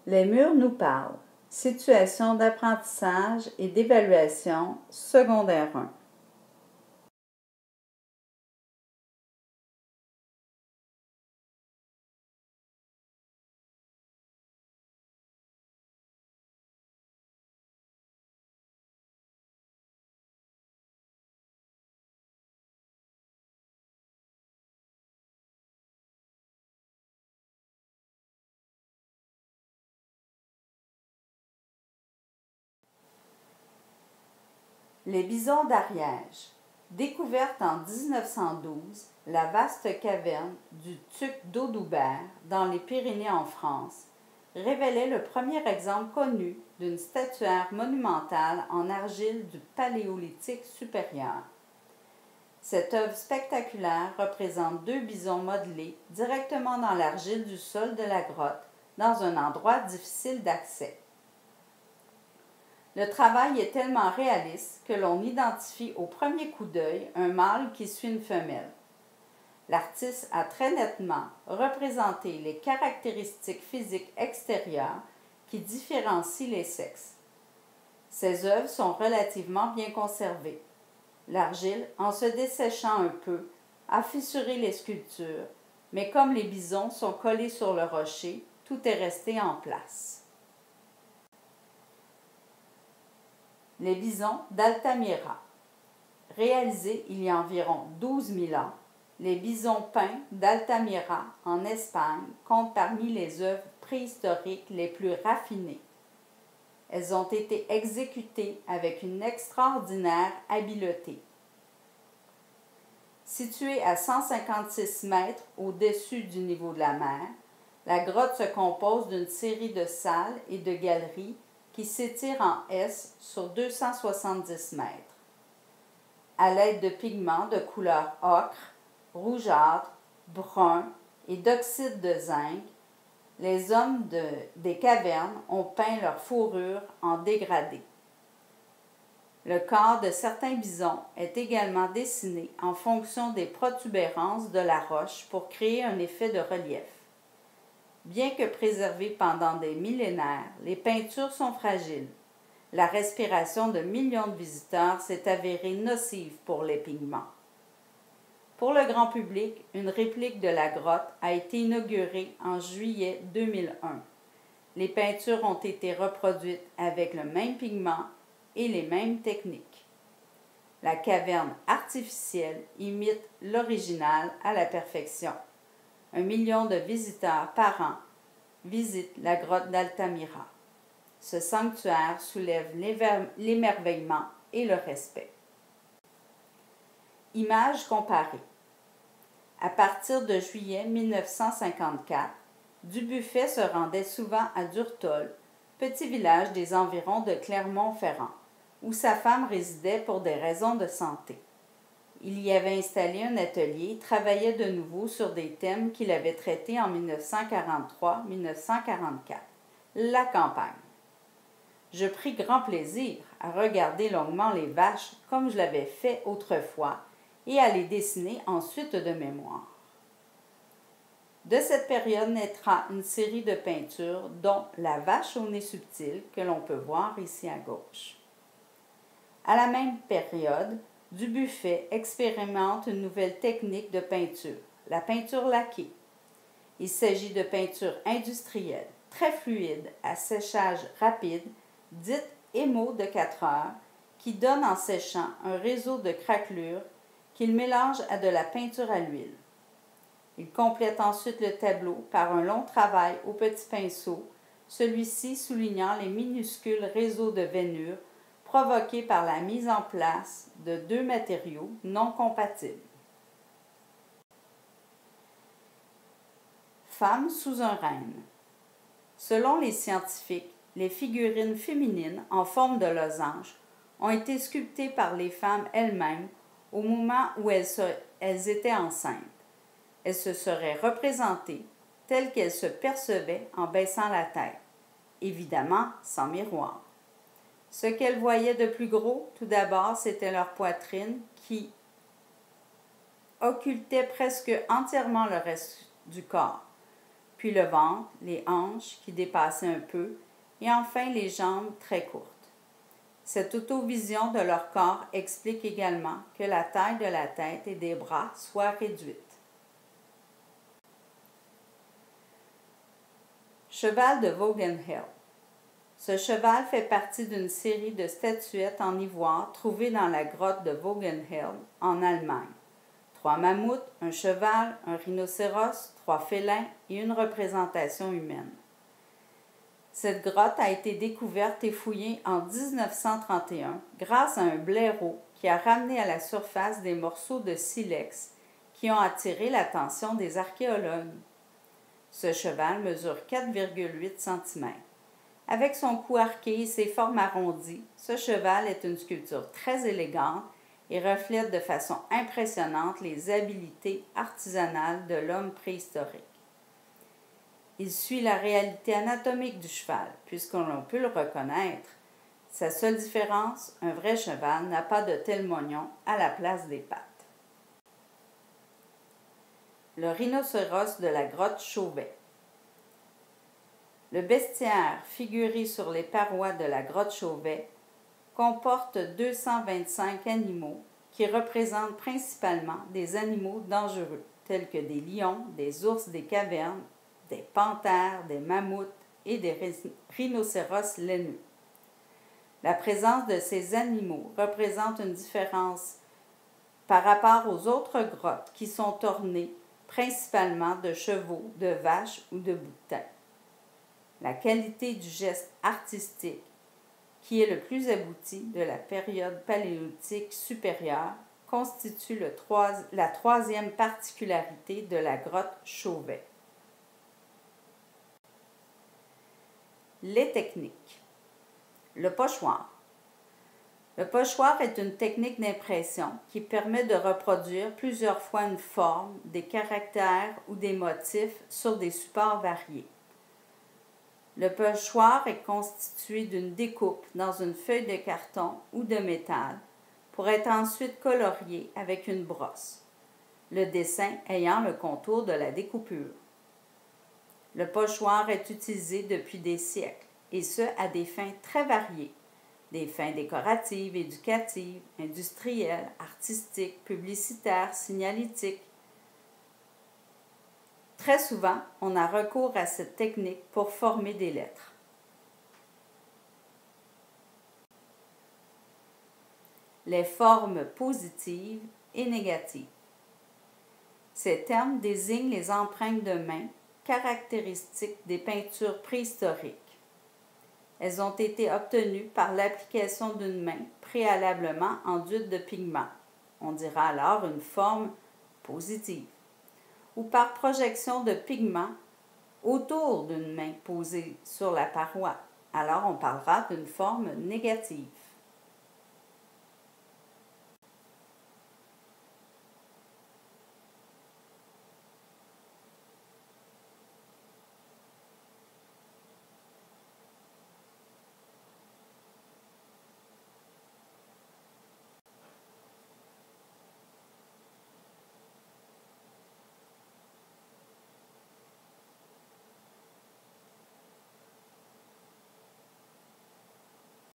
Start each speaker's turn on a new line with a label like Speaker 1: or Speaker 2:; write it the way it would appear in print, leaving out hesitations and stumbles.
Speaker 1: Les murs nous parlent. Situation d'apprentissage et d'évaluation, secondaire 1. Les bisons d'Ariège. Découverte en 1912, la vaste caverne du Tuc d'Audoubert, dans les Pyrénées en France, révélait le premier exemple connu d'une statuaire monumentale en argile du Paléolithique supérieur. Cette œuvre spectaculaire représente deux bisons modelés directement dans l'argile du sol de la grotte, dans un endroit difficile d'accès. Le travail est tellement réaliste que l'on identifie au premier coup d'œil un mâle qui suit une femelle. L'artiste a très nettement représenté les caractéristiques physiques extérieures qui différencient les sexes. Ces œuvres sont relativement bien conservées. L'argile, en se desséchant un peu, a fissuré les sculptures, mais comme les bisons sont collés sur le rocher, tout est resté en place. Les bisons d'Altamira. Réalisés il y a environ 12 000 ans, les bisons peints d'Altamira, en Espagne, comptent parmi les œuvres préhistoriques les plus raffinées. Elles ont été exécutées avec une extraordinaire habileté. Située à 156 mètres au-dessus du niveau de la mer, la grotte se compose d'une série de salles et de galeries qui s'étire en S sur 270 mètres. À l'aide de pigments de couleur ocre, rougeâtre, brun et d'oxyde de zinc, les hommes des cavernes ont peint leur fourrure en dégradé. Le corps de certains bisons est également dessiné en fonction des protubérances de la roche pour créer un effet de relief. Bien que préservées pendant des millénaires, les peintures sont fragiles. La respiration de millions de visiteurs s'est avérée nocive pour les pigments. Pour le grand public, une réplique de la grotte a été inaugurée en juillet 2001. Les peintures ont été reproduites avec le même pigment et les mêmes techniques. La caverne artificielle imite l'original à la perfection. 1 million de visiteurs par an visitent la grotte d'Altamira. Ce sanctuaire soulève l'émerveillement et le respect. Images comparées. À partir de juillet 1954, Dubuffet se rendait souvent à Durtol, petit village des environs de Clermont-Ferrand, où sa femme résidait pour des raisons de santé. Il y avait installé un atelier et travaillait de nouveau sur des thèmes qu'il avait traités en 1943-1944. La campagne. Je pris grand plaisir à regarder longuement les vaches comme je l'avais fait autrefois et à les dessiner ensuite de mémoire. De cette période naîtra une série de peintures dont La vache au nez subtil que l'on peut voir ici à gauche. À la même période, Dubuffet expérimente une nouvelle technique de peinture, la peinture laquée. Il s'agit de peinture industrielle, très fluide, à séchage rapide, dite émaux de 4 heures, qui donne en séchant un réseau de craquelures qu'il mélange à de la peinture à l'huile. Il complète ensuite le tableau par un long travail au petit pinceau, celui-ci soulignant les minuscules réseaux de veinures provoqués par la mise en place de deux matériaux non compatibles. Femme sous un règne. Selon les scientifiques, les figurines féminines en forme de losange ont été sculptées par les femmes elles-mêmes au moment où elles étaient enceintes. Elles se seraient représentées telles qu'elles se percevaient en baissant la tête, évidemment sans miroir. Ce qu'elles voyaient de plus gros, tout d'abord, c'était leur poitrine qui occultait presque entièrement le reste du corps. puis le ventre, les hanches qui dépassaient un peu, et enfin les jambes très courtes. Cette autovision de leur corps explique également que la taille de la tête et des bras soit réduite. Cheval de Voggenheld. Ce cheval fait partie d'une série de statuettes en ivoire trouvées dans la grotte de Voggenheld en Allemagne. 3 mammouths, un cheval, un rhinocéros, 3 félins et une représentation humaine. Cette grotte a été découverte et fouillée en 1931 grâce à un blaireau qui a ramené à la surface des morceaux de silex qui ont attiré l'attention des archéologues. Ce cheval mesure 4,8 cm. Avec son cou arqué et ses formes arrondies, ce cheval est une sculpture très élégante et reflète de façon impressionnante les habiletés artisanales de l'homme préhistorique. Il suit la réalité anatomique du cheval, puisqu'on peut le reconnaître. Sa seule différence, un vrai cheval n'a pas de tel moignon à la place des pattes. Le rhinocéros de la grotte Chauvet. Le bestiaire figuré sur les parois de la grotte Chauvet comporte 225 animaux qui représentent principalement des animaux dangereux, tels que des lions, des ours des cavernes, des panthères, des mammouths et des rhinocéros laineux. La présence de ces animaux représente une différence par rapport aux autres grottes qui sont ornées principalement de chevaux, de vaches ou de boutins. La qualité du geste artistique, qui est le plus abouti de la période paléolithique supérieure, constitue la troisième particularité de la grotte Chauvet. Les techniques. Le pochoir. Le pochoir est une technique d'impression qui permet de reproduire plusieurs fois une forme, des caractères ou des motifs sur des supports variés. Le pochoir est constitué d'une découpe dans une feuille de carton ou de métal pour être ensuite colorié avec une brosse, le dessin ayant le contour de la découpure. Le pochoir est utilisé depuis des siècles, et ce à des fins très variées, des fins décoratives, éducatives, industrielles, artistiques, publicitaires, signalétiques. Très souvent, on a recours à cette technique pour former des lettres. Les formes positives et négatives. Ces termes désignent les empreintes de main caractéristiques des peintures préhistoriques. Elles ont été obtenues par l'application d'une main préalablement enduite de pigments. On dira alors une forme positive. Ou par projection de pigments autour d'une main posée sur la paroi. Alors on parlera d'une forme négative.